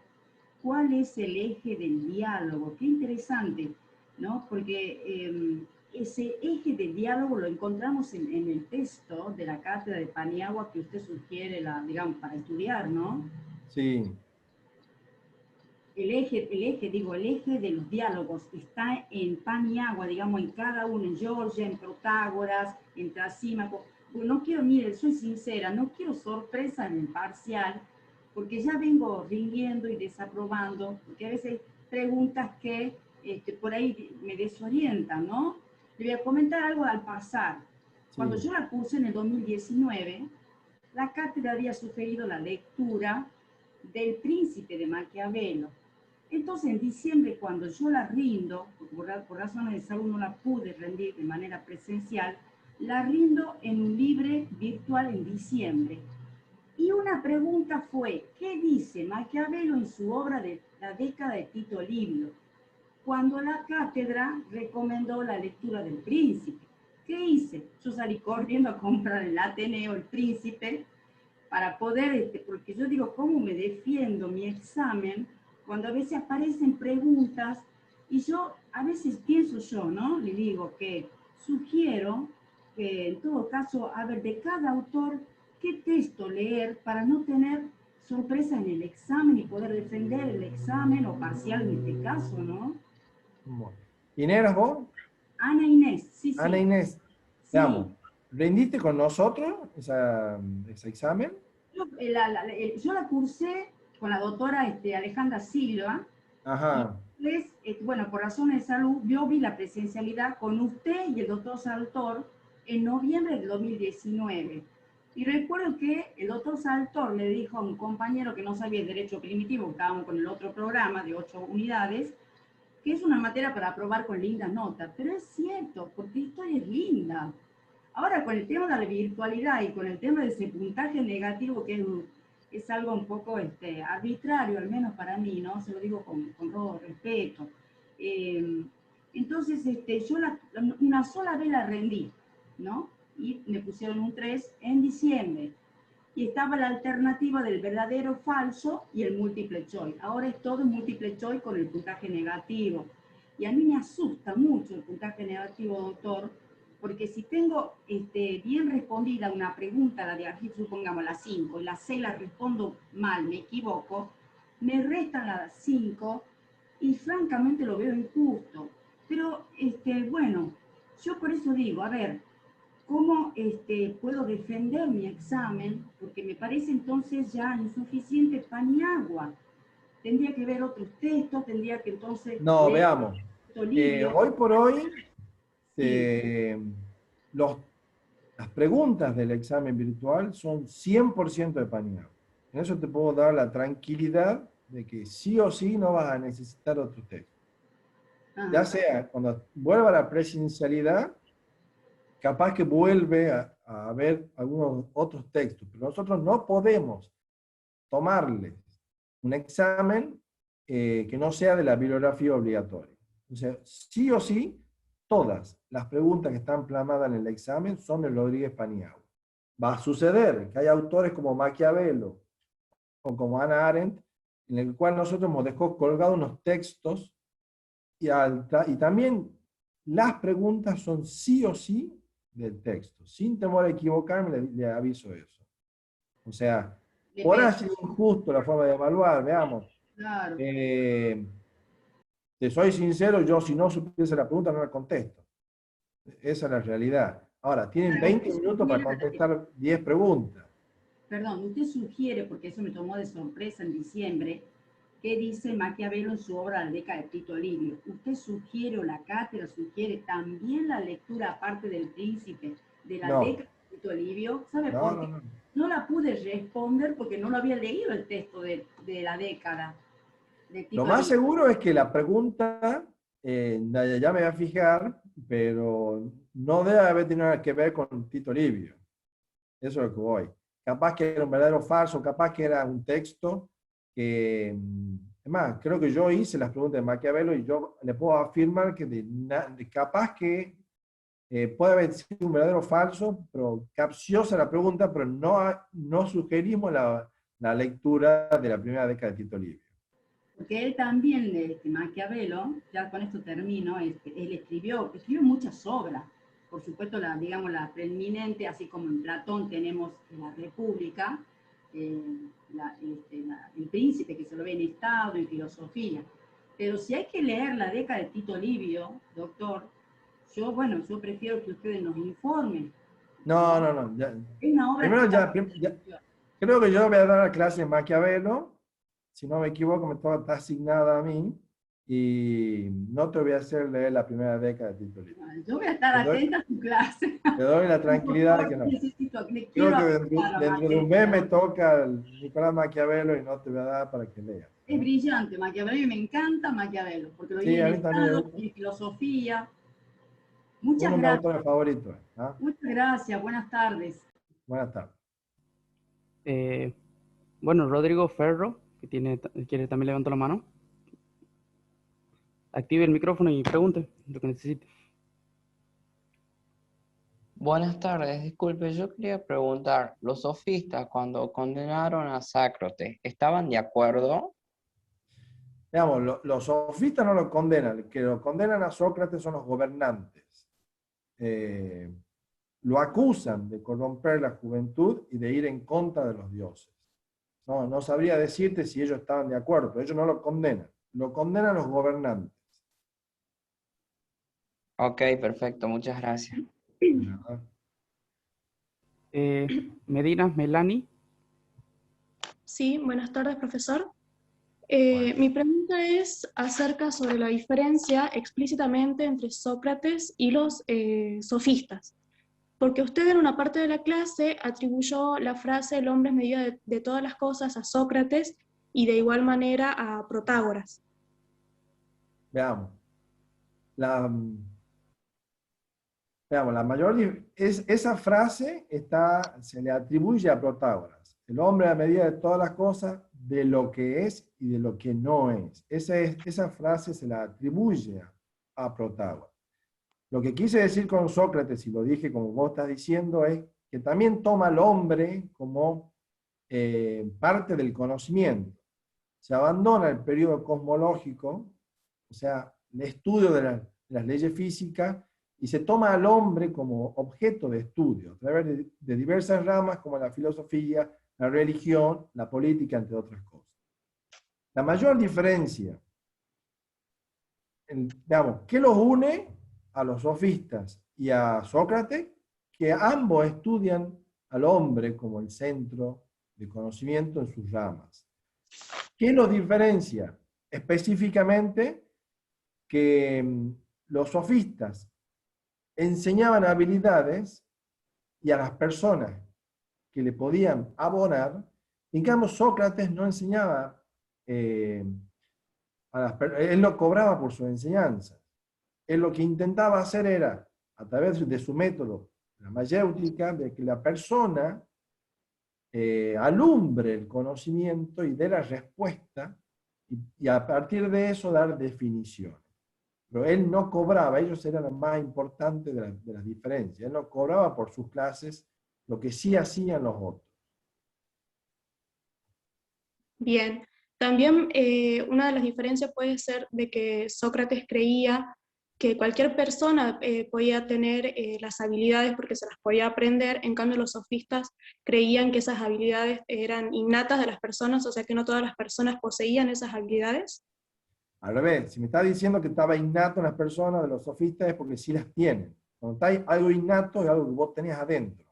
¿cuál es el eje del diálogo? Qué interesante, ¿no? Porque ese eje del diálogo lo encontramos en el texto de la cátedra de Paniagua que usted sugiere, digamos, para estudiar, ¿no? Sí. El eje de los diálogos está en Paniagua, digamos, en cada uno, en Georgia, en Protágoras, en Trasímaco. No quiero, mire, soy sincera, no quiero sorpresa en el parcial, porque ya vengo rindiendo y desaprobando, porque a veces hay preguntas que por ahí me desorientan, ¿no? Le voy a comentar algo al pasar. Sí. Cuando yo la puse en el 2019, la cátedra había sugerido la lectura del Príncipe de Maquiavelo. Entonces, en diciembre, cuando yo la rindo, por razones de salud no la pude rendir de manera presencial, la rindo en un libre virtual en diciembre. Y una pregunta fue, ¿qué dice Maquiavelo en su obra de La década de Tito Livio? Cuando la cátedra recomendó la lectura del Príncipe. ¿Qué hice? Yo salí corriendo a comprar el Ateneo, el Príncipe, para poder, porque yo digo, ¿cómo me defiendo mi examen cuando a veces aparecen preguntas y yo a veces pienso yo, ¿no? Le digo que sugiero que en todo caso, a ver, de cada autor, qué texto leer para no tener sorpresa en el examen y poder defender el examen o parcial en este caso, ¿no? Bueno. ¿Quién eras vos? Ana Inés, sí, sí. Ana Inés, Sí. veamos, ¿rendiste con nosotros ese examen? Yo la cursé con la doctora Alejandra Silva. Ajá. Y después, bueno, por razones de salud, yo vi la presencialidad con usted y el doctor Saltor en noviembre del 2019. Y recuerdo que el doctor Saltor le dijo a un compañero que no sabía el derecho primitivo, estábamos con el otro programa de 8 unidades, que es una materia para aprobar con lindas notas. Pero es cierto, porque historia es linda. Ahora, con el tema de la virtualidad y con el tema de ese puntaje negativo, que es algo un poco arbitrario, al menos para mí, ¿no? Se lo digo con todo respeto. Entonces, yo una sola vez la rendí, ¿no? Y me pusieron un 3 en diciembre. Y estaba la alternativa del verdadero o falso y el múltiple choice. Ahora es todo múltiple choice con el puntaje negativo. Y a mí me asusta mucho el puntaje negativo, doctor, porque si tengo bien respondida una pregunta, la de aquí, supongamos la 5, y la 6 la respondo mal, me equivoco, me restan las 5 y francamente lo veo injusto. Pero, bueno, yo por eso digo, a ver, ¿cómo puedo defender mi examen? Porque me parece entonces ya insuficiente pan y agua. Tendría que ver otros textos, tendría que entonces... No, veamos. Hoy por hoy, Sí. las preguntas del examen virtual son 100% de pan y agua. En eso te puedo dar la tranquilidad de que sí o sí no vas a necesitar otro texto. Ya sea cuando vuelva a la presencialidad, capaz que vuelve a haber algunos otros textos, pero nosotros no podemos tomarle un examen que no sea de la bibliografía obligatoria. O sea, sí o sí, todas las preguntas que están plasmadas en el examen son de Rodríguez Paniagua. Va a suceder que hay autores como Maquiavelo o como Hannah Arendt, en el cual nosotros hemos dejado colgados unos textos y también las preguntas son sí o sí del texto. Sin temor a equivocarme, le aviso eso. O sea, por así injusto la forma de evaluar, veamos. Claro. Te soy sincero, yo si no supiese la pregunta no la contesto. Esa es la realidad. Ahora, tienen 20 minutos para contestar 10 preguntas. Perdón, usted sugiere, porque eso me tomó de sorpresa en diciembre, ¿qué dice Maquiavelo en su obra La década de Tito Livio? ¿Usted sugiere, o la cátedra sugiere también la lectura, aparte del Príncipe, de la década de Tito Livio? ¿Sabe por qué? No la pude responder porque no lo había leído el texto de la década de Tito Lo más Livio. seguro es que la pregunta, ya me voy a fijar, pero no debe haber tenido nada que ver con Tito Livio. Eso es lo que voy. Capaz que era un verdadero falso, capaz que era un texto que... Es más, creo que yo hice las preguntas de Maquiavelo y yo le puedo afirmar que capaz que puede haber sido un verdadero falso, pero capciosa la pregunta, pero no sugerimos la lectura de la primera década de Tito Livio. Porque él también, Maquiavelo, ya con esto termino, él escribió muchas obras. Por supuesto, digamos, la preeminente, así como en Platón tenemos la República, el Príncipe, que se lo ve en Estado, en filosofía. Pero si hay que leer la década de Tito Livio, doctor, yo prefiero que ustedes nos informen. No. Es una obra primero creo que yo voy a dar la clase de Maquiavelo. Si no me equivoco, está asignada a mí, y no te voy a hacer leer la primera década de Tito Livio. Yo voy a estar atenta a tu clase. Te doy la tranquilidad de que no. Creo que dentro de un mes me toca Nicolás Maquiavelo y no te voy a dar para que leas. Es brillante Maquiavelo, y me encanta Maquiavelo, porque lo vi en Estado, en filosofía. Muchas gracias. Uno de mis autores favoritos. ¿Ah? Muchas gracias, buenas tardes. Buenas tardes. Bueno, Rodrigo Ferro, quiere también levantó la mano. Active el micrófono y pregunte lo que necesite. Buenas tardes, disculpe, yo quería preguntar, ¿los sofistas cuando condenaron a Sócrates, estaban de acuerdo? Veamos, los sofistas no lo condenan, que lo condenan a Sócrates son los gobernantes. Lo acusan de corromper la juventud y de ir en contra de los dioses. No sabría decirte si ellos estaban de acuerdo, pero ellos no lo condenan los gobernantes. Ok, perfecto, muchas gracias. Medina, Melanie. Sí, buenas tardes, profesor. Mi pregunta es acerca sobre la diferencia explícitamente entre Sócrates y los sofistas. Porque usted en una parte de la clase atribuyó la frase "el hombre es medida de todas las cosas" a Sócrates y de igual manera a Protágoras. Veamos. Esa frase se le atribuye a Protágoras. El hombre a medida de todas las cosas, de lo que es y de lo que no es. Esa frase se la atribuye a Protágoras. Lo que quise decir con Sócrates, y lo dije como vos estás diciendo, es que también toma al hombre como parte del conocimiento. Se abandona el periodo cosmológico, o sea, el estudio de las leyes físicas, y se toma al hombre como objeto de estudio, a través de diversas ramas como la filosofía, la religión, la política, entre otras cosas. La mayor diferencia, ¿qué los une a los sofistas y a Sócrates? Que ambos estudian al hombre como el centro de conocimiento en sus ramas. ¿Qué los diferencia? Específicamente que los sofistas enseñaban habilidades y a las personas que le podían abonar. En cambio, Sócrates no enseñaba, él no cobraba por su enseñanza. Él lo que intentaba hacer era, a través de su método, la mayéutica, de que la persona alumbre el conocimiento y dé la respuesta, y a partir de eso dar definición. Pero él no cobraba, ellos eran los más importantes de las diferencias. Él no cobraba por sus clases, lo que sí hacían los otros. Bien, también una de las diferencias puede ser de que Sócrates creía que cualquier persona podía tener las habilidades porque se las podía aprender. En cambio los sofistas creían que esas habilidades eran innatas de las personas, o sea que no todas las personas poseían esas habilidades. Al revés, si me está diciendo que estaba innato en las personas de los sofistas es porque sí las tienen. Cuando está algo innato es algo que vos tenés adentro.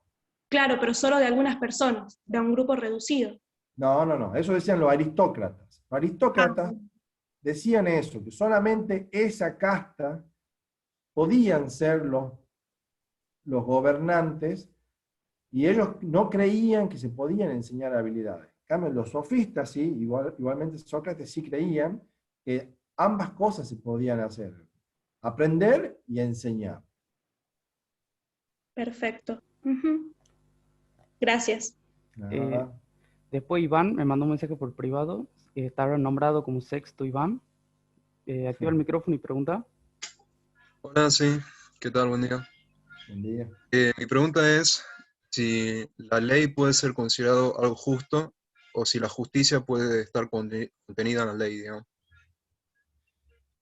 Claro, pero solo de algunas personas, de un grupo reducido. No, eso decían los aristócratas. Los aristócratas decían eso, que solamente esa casta podían ser los gobernantes, y ellos no creían que se podían enseñar habilidades. En cambio, los sofistas sí, igualmente Sócrates sí creían que ambas cosas se podían hacer, aprender y enseñar. Perfecto. Gracias. Después Iván me mandó un mensaje por privado, estaba nombrado como sexto Iván. Activa el micrófono y pregunta. Hola, sí, ¿qué tal? Buen día. Buen día. Mi pregunta es si la ley puede ser considerado algo justo o si la justicia puede estar contenida en la ley, digamos.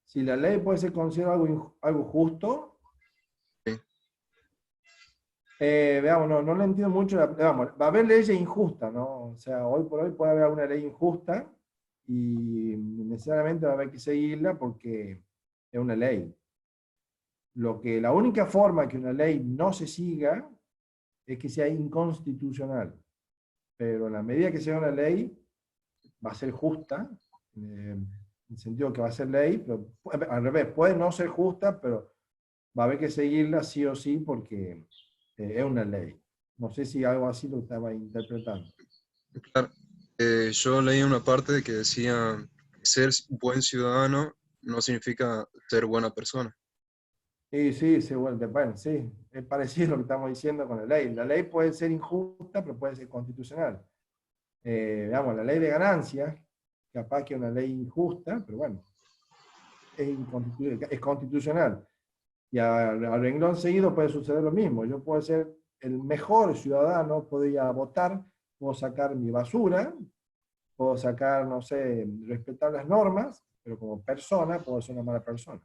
Si la ley puede ser considerada algo justo, sí. Veamos, no le entiendo mucho. Veamos, va a haber leyes injustas, ¿no? O sea, hoy por hoy puede haber alguna ley injusta y necesariamente va a haber que seguirla porque es una ley. La única forma que una ley no se siga es que sea inconstitucional. Pero en la medida que sea una ley, va a ser justa, en el sentido que va a ser ley, pero al revés, puede no ser justa, pero va a haber que seguirla sí o sí porque es una ley. No sé si algo así lo estaba interpretando. Claro, yo leí una parte que decía que ser buen ciudadano no significa ser buena persona. Sí, bueno, sí, es parecido a lo que estamos diciendo con la ley. La ley puede ser injusta, pero puede ser constitucional. Veamos, la ley de ganancias, capaz que es una ley injusta, pero bueno, es constitucional. Y al renglón seguido puede suceder lo mismo. Yo puedo ser el mejor ciudadano, puedo ir a votar, puedo sacar mi basura, puedo sacar, no sé, respetar las normas, pero como persona puedo ser una mala persona.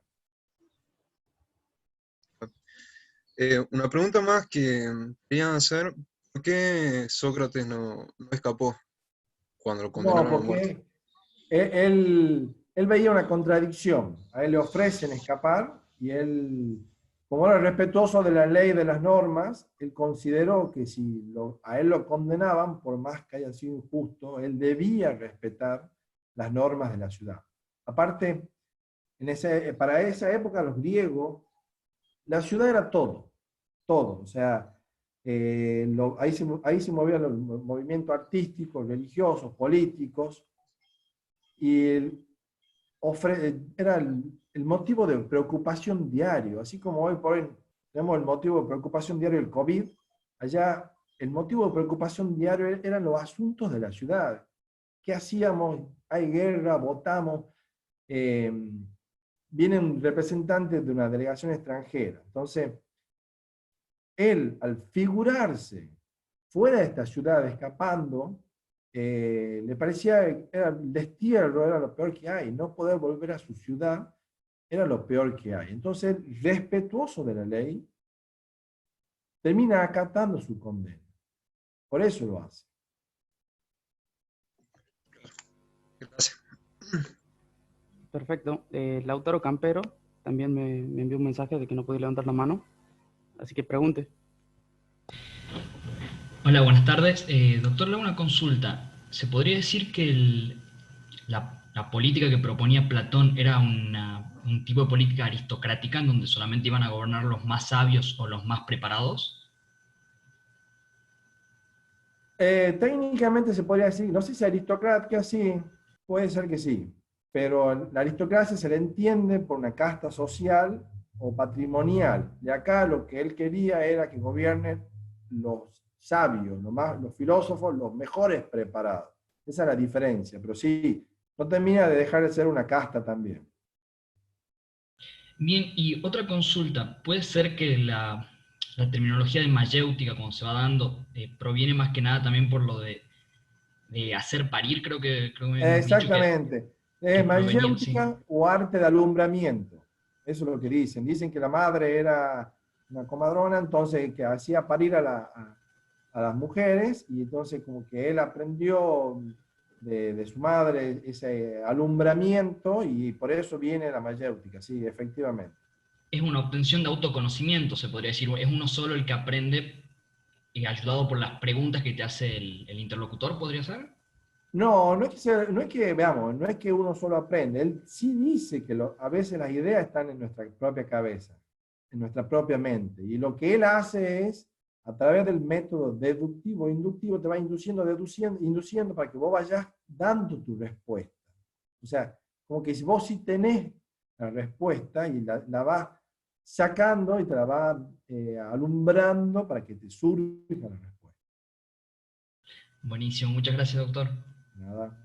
Una pregunta más que quería hacer, ¿por qué Sócrates no escapó cuando lo No, condenaron a muerte? porque él veía una contradicción. A él le ofrecen escapar y él, como era respetuoso de la ley y de las normas, él consideró que si a él lo condenaban, por más que haya sido injusto, él debía respetar las normas de la ciudad. Aparte, para esa época los griegos, la ciudad era todo, todo. O sea, ahí se movían los movimientos artísticos, religiosos, políticos, y era el motivo de preocupación diario. Así como hoy por hoy tenemos el motivo de preocupación diario del COVID, allá el motivo de preocupación diario eran los asuntos de la ciudad. ¿Qué hacíamos? Hay guerra, votamos, vienen representantes de una delegación extranjera. Entonces, él, al figurarse fuera de esta ciudad, escapando, le parecía, era el destierro, era lo peor que hay. No poder volver a su ciudad era lo peor que hay. Entonces, respetuoso de la ley, termina acatando su condena. Por eso lo hace. Gracias. Perfecto. Lautaro Campero también me envió un mensaje de que no podía levantar la mano. Así que pregunte. Hola, buenas tardes. Doctor, le hago una consulta. ¿Se podría decir que la política que proponía Platón era un tipo de política aristocrática en donde solamente iban a gobernar los más sabios o los más preparados? Técnicamente se podría decir, no sé si aristocracia sí, puede ser que sí, pero la aristocracia se le entiende por una casta social o patrimonial. De acá lo que él quería era que gobiernen los sabios, los filósofos, los mejores preparados. Esa es la diferencia, pero sí, no termina de dejar de ser una casta también. Bien, y otra consulta. ¿Puede ser que la terminología de mayéutica, cuando se va dando, proviene más que nada también por lo de hacer parir? Creo que hemos dicho Exactamente. que provenía, sí. Mayéutica o arte de alumbramiento. Eso es lo que dicen. Dicen que la madre era una comadrona, entonces que hacía parir a las mujeres, y entonces como que él aprendió de su madre ese alumbramiento, y por eso viene la mayéutica, sí, efectivamente. Es una obtención de autoconocimiento, se podría decir. Es uno solo el que aprende, ayudado por las preguntas que te hace el interlocutor, ¿podría ser? No, no es que, veamos, no es que uno solo aprende. Él sí dice que a veces las ideas están en nuestra propia cabeza, en nuestra propia mente. Y lo que él hace es, a través del método deductivo, inductivo, te va induciendo para que vos vayas dando tu respuesta. O sea, como que si vos sí tenés la respuesta y la vas sacando y te la vas alumbrando para que te surja la respuesta. Buenísimo, muchas gracias, doctor. Nada.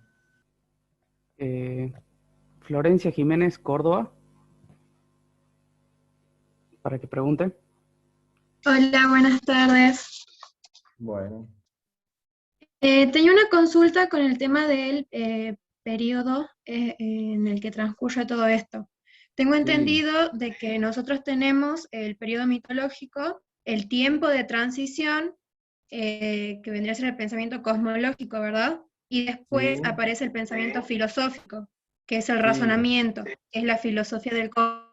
Florencia Jiménez Córdoba, para que pregunte. Hola, buenas tardes. Bueno. Tenía una consulta con el tema del periodo en el que transcurre todo esto. Tengo entendido de que nosotros tenemos el periodo mitológico, el tiempo de transición, que vendría a ser el pensamiento cosmológico, ¿verdad? Y después aparece el pensamiento filosófico, que es el razonamiento, que es la filosofía del cosmos.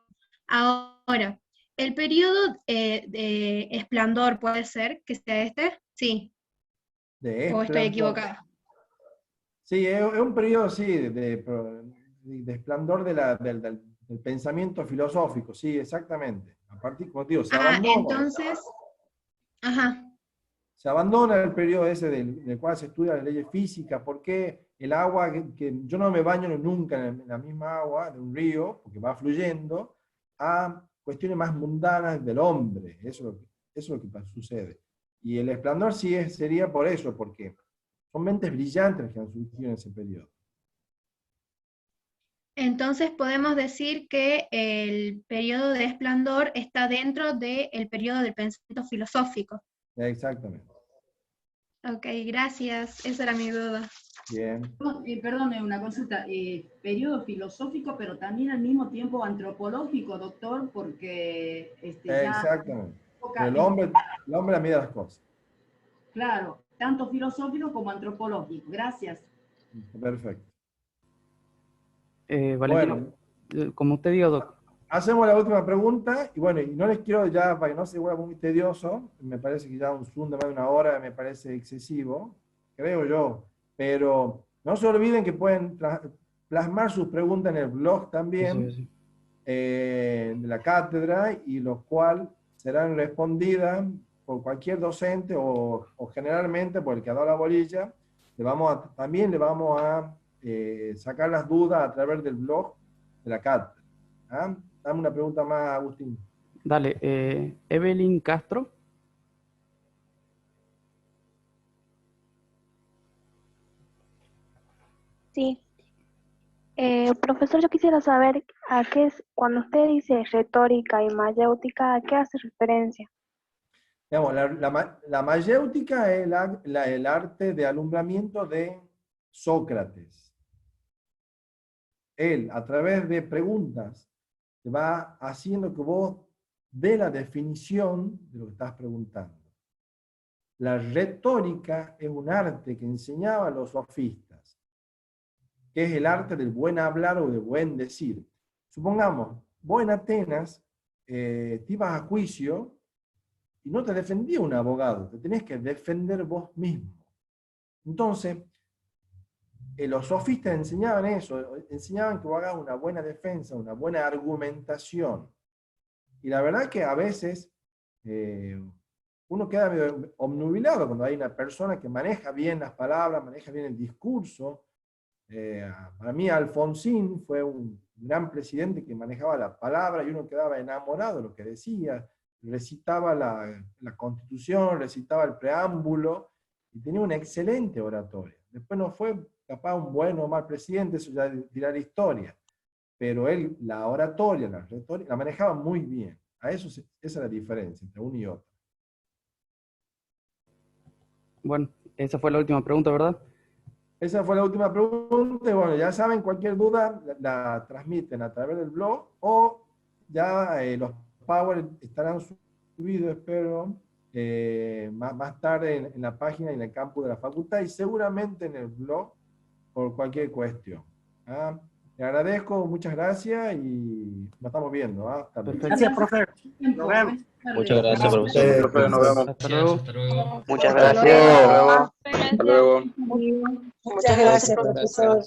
Ahora, ¿el periodo de esplendor puede ser que sea este? Sí. ¿O estoy equivocada? Sí, es un periodo, sí, de esplendor del pensamiento filosófico, sí, exactamente. A partir, como digo, se abandona. Entonces, se abandona el periodo ese del cual se estudia las leyes físicas, porque el agua, que yo no me baño nunca en la misma agua de un río, porque va fluyendo, a cuestiones más mundanas del hombre. Eso es lo que sucede. Y el esplendor sí sería por eso, porque son mentes brillantes que han surgido en ese periodo. Entonces podemos decir que el periodo de esplendor está dentro del periodo del pensamiento filosófico. Exactamente. Ok, gracias. Esa era mi duda. Bien. Perdón, una consulta. Periodo filosófico, pero también al mismo tiempo antropológico, doctor, porque Exactamente. Pero el hombre mide las cosas. Claro, tanto filosófico como antropológico. Gracias. Perfecto. Valentino, como usted diga, doctor. Hacemos la última pregunta, y bueno, y no les quiero ya, para que no se vuelva muy tedioso, me parece que ya un Zoom de más de una hora me parece excesivo, creo yo, pero no se olviden que pueden plasmar sus preguntas en el blog también, de la cátedra, y los cuales serán respondidas por cualquier docente o generalmente por el que ha dado la bolilla. También le vamos a sacar las dudas a través del blog de la cátedra. ¿Ah? Dame una pregunta más, Agustín. Dale, Evelyn Castro. Sí. Profesor, yo quisiera saber a qué es, cuando usted dice retórica y mayéutica, ¿a qué hace referencia? Digamos, la mayéutica es el arte de alumbramiento de Sócrates. Él, a través de preguntas, te va haciendo que vos dé la definición de lo que estás preguntando. La retórica es un arte que enseñaban los sofistas, que es el arte del buen hablar o del buen decir. Supongamos, vos en Atenas te ibas a juicio y no te defendía un abogado, te tenés que defender vos mismo. Entonces, los sofistas enseñaban eso, enseñaban que vos hagas una buena defensa, una buena argumentación. Y la verdad que a veces uno queda medio obnubilado cuando hay una persona que maneja bien las palabras, maneja bien el discurso. Para mí Alfonsín fue un gran presidente que manejaba la palabra y uno quedaba enamorado de lo que decía, recitaba la Constitución, recitaba el preámbulo y tenía una excelente oratoria. Después no fue capaz un buen o mal presidente, eso ya dirá la historia, pero él la oratoria, la retórica, la manejaba muy bien. Esa es la diferencia entre uno y otro. Bueno, esa fue la última pregunta, ¿verdad? Esa fue la última pregunta, y bueno, ya saben, cualquier duda la transmiten a través del blog, o ya los Power estarán subidos, espero, más tarde en la página y en el campus de la facultad, y seguramente en el blog, por cualquier cuestión. ¿Ah? Le agradezco, muchas gracias, y nos estamos viendo. ¿Ah? Gracias, profe. Nos vemos. Muchas gracias, profesor. Nos vemos. Hasta luego. Hasta luego. Muchas gracias. Hasta luego. Muchas gracias, profesor.